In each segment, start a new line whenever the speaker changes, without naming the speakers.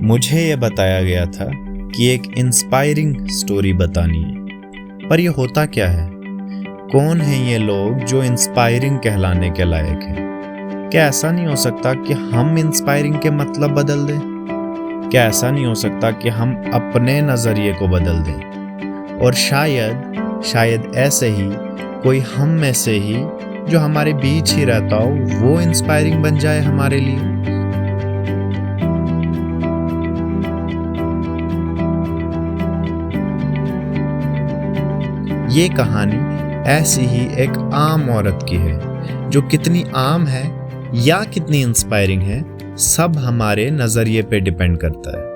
मुझे ये बताया गया था कि एक इंस्पायरिंग स्टोरी बतानी है, पर ये होता क्या है? कौन है ये लोग जो इंस्पायरिंग कहलाने के लायक हैं? क्या ऐसा नहीं हो सकता कि हम इंस्पायरिंग के मतलब बदल दें? क्या ऐसा नहीं हो सकता कि हम अपने नज़रिए को बदल दें? और शायद ऐसे ही कोई हम में से ही जो हमारे बीच ही रहता हो वो इंस्पायरिंग बन जाए हमारे लिए। ये कहानी ऐसी ही एक आम औरत की है, जो कितनी आम है या कितनी इंस्पायरिंग है, सब हमारे नजरिए पे डिपेंड करता है।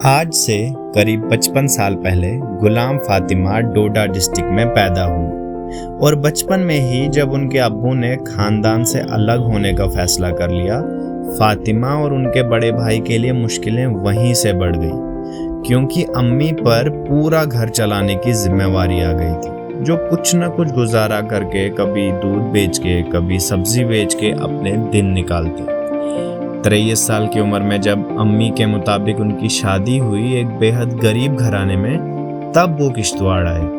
आज से करीब 55 साल पहले गुलाम फातिमा डोडा डिस्ट्रिक्ट में पैदा हुई और बचपन में ही जब उनके अब्बू ने खानदान से अलग होने का फैसला कर लिया, फातिमा और उनके बड़े भाई के लिए मुश्किलें वहीं से बढ़ गई, क्योंकि अम्मी पर पूरा घर चलाने की जिम्मेवारी आ गई थी, जो कुछ न कुछ गुजारा करके कभी दूध बेच के कभी सब्जी बेच के अपने दिन निकालते। 23 साल की उम्र में जब अम्मी के मुताबिक उनकी शादी हुई एक बेहद गरीब घराने में, तब वो किश्तवाड़ आए।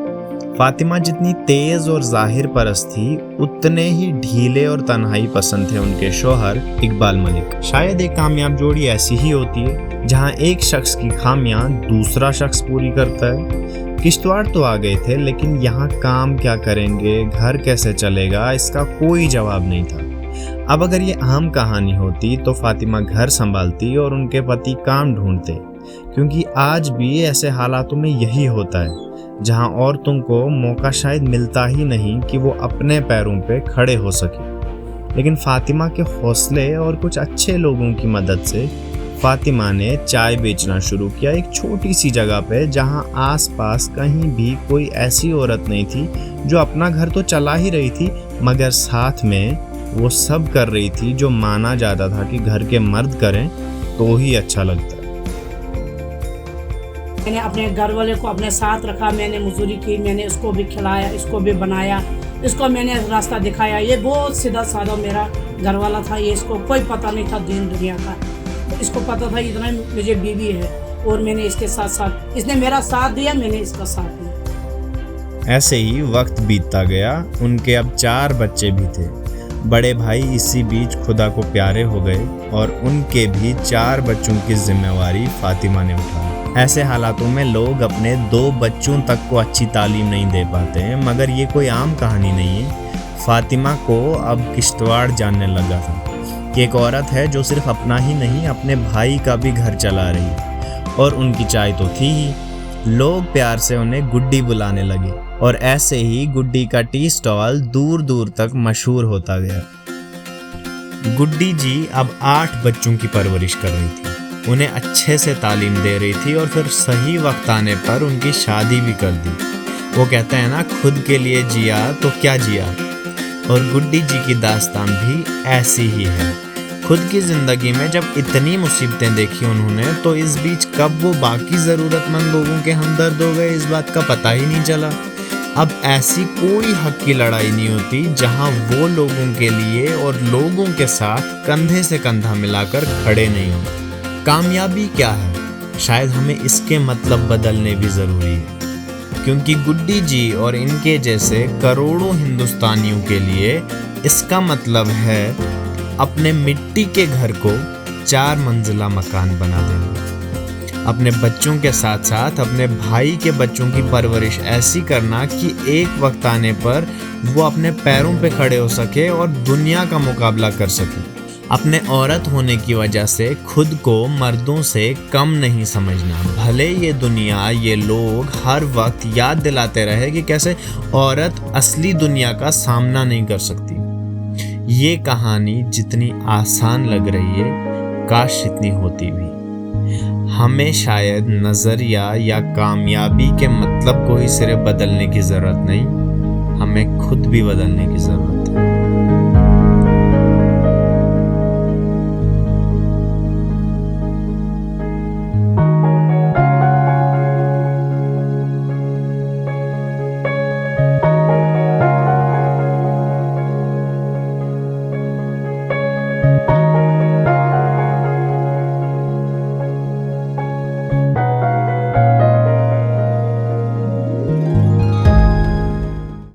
फातिमा जितनी तेज और जाहिर परस्त थी, उतने ही ढीले और तन्हाई पसंद थे उनके शौहर इकबाल मलिक। शायद एक कामयाब जोड़ी ऐसी ही होती है जहां एक शख्स की खामियां दूसरा शख्स पूरी करता है। किश्तवाड़ तो आ गए थे, लेकिन यहाँ काम क्या करेंगे, घर कैसे चलेगा, इसका कोई जवाब नहीं था। अब अगर ये आम कहानी होती तो फातिमा घर संभालती और उनके पति काम ढूंढते, क्योंकि आज भी ऐसे हालातों में यही होता है जहां औरतों को मौका शायद मिलता ही नहीं कि वो अपने पैरों पे खड़े हो सके। लेकिन फातिमा के हौसले और कुछ अच्छे लोगों की मदद से फातिमा ने चाय बेचना शुरू किया एक छोटी सी जगह पे, जहां आसपास कहीं भी कोई ऐसी औरत नहीं थी जो अपना घर तो चला ही रही थी, मगर साथ में वो सब कर रही थी जो माना जाता था कि घर के मर्द करें तो ही अच्छा लगता है।
मैंने अपने घर वाले को अपने साथ रखा, मैंने मजदूरी की, मैंने इसको भी खिलाया, इसको भी बनाया, इसको मैंने रास्ता दिखाया। ये बहुत सीधा साधा मेरा घर वाला था, ये इसको कोई पता नहीं था दीन दुनिया का। इसको पता था इतना मुझे बीवी है और मैंने इसके साथ साथ, इसने मेरा साथ दिया, मैंने इसका साथ दिया।
ऐसे ही वक्त बीतता गया। उनके अब 4 बच्चे भी थे। बड़े भाई इसी बीच खुदा को प्यारे हो गए और उनके भी 4 बच्चों की जिम्मेवारी फातिमा ने उठाई। ऐसे हालातों में लोग अपने 2 बच्चों तक को अच्छी तालीम नहीं दे पाते हैं, मगर ये कोई आम कहानी नहीं है। फातिमा को अब किश्तवाड़ जानने लगा था कि एक औरत है जो सिर्फ अपना ही नहीं, अपने भाई का भी घर चला रही है। और उनकी चाय तो थी ही, लोग प्यार से उन्हें गुड्डी बुलाने लगे और ऐसे ही गुड्डी का टी स्टॉल दूर दूर तक मशहूर होता गया। गुड्डी जी अब 8 बच्चों की परवरिश कर रही थी, उन्हें अच्छे से तालीम दे रही थी और फिर सही वक्त आने पर उनकी शादी भी कर दी। वो कहते हैं ना, खुद के लिए जिया तो क्या जिया। और गुड्डी जी की दास्तान भी ऐसी ही है। खुद की ज़िंदगी में जब इतनी मुसीबतें देखी उन्होंने, तो इस बीच कब वो बाकी ज़रूरतमंद लोगों के हमदर्द हो गए, इस बात का पता ही नहीं चला। अब ऐसी कोई हक की लड़ाई नहीं होती जहां वो लोगों के लिए और लोगों के साथ कंधे से कंधा मिलाकर खड़े नहीं हों। कामयाबी क्या है? शायद हमें इसके मतलब बदलने भी ज़रूरी है, क्योंकि गुड्डी जी और इनके जैसे करोड़ों हिंदुस्तानियों के लिए इसका मतलब है अपने मिट्टी के घर को 4 मंजिला मकान बना देना। अपने बच्चों के साथ साथ अपने भाई के बच्चों की परवरिश ऐसी करना कि एक वक्त आने पर वो अपने पैरों पे खड़े हो सके और दुनिया का मुकाबला कर सके। अपने औरत होने की वजह से खुद को मर्दों से कम नहीं समझना, भले ये दुनिया, ये लोग हर वक्त याद दिलाते रहे कि कैसे औरत असली दुनिया का सामना नहीं कर सकती। ये कहानी जितनी आसान लग रही है, काश इतनी होती भी। हमें शायद नज़रिया या कामयाबी के मतलब को ही सिर्फ बदलने की ज़रूरत नहीं, हमें खुद भी बदलने की ज़रूरत है।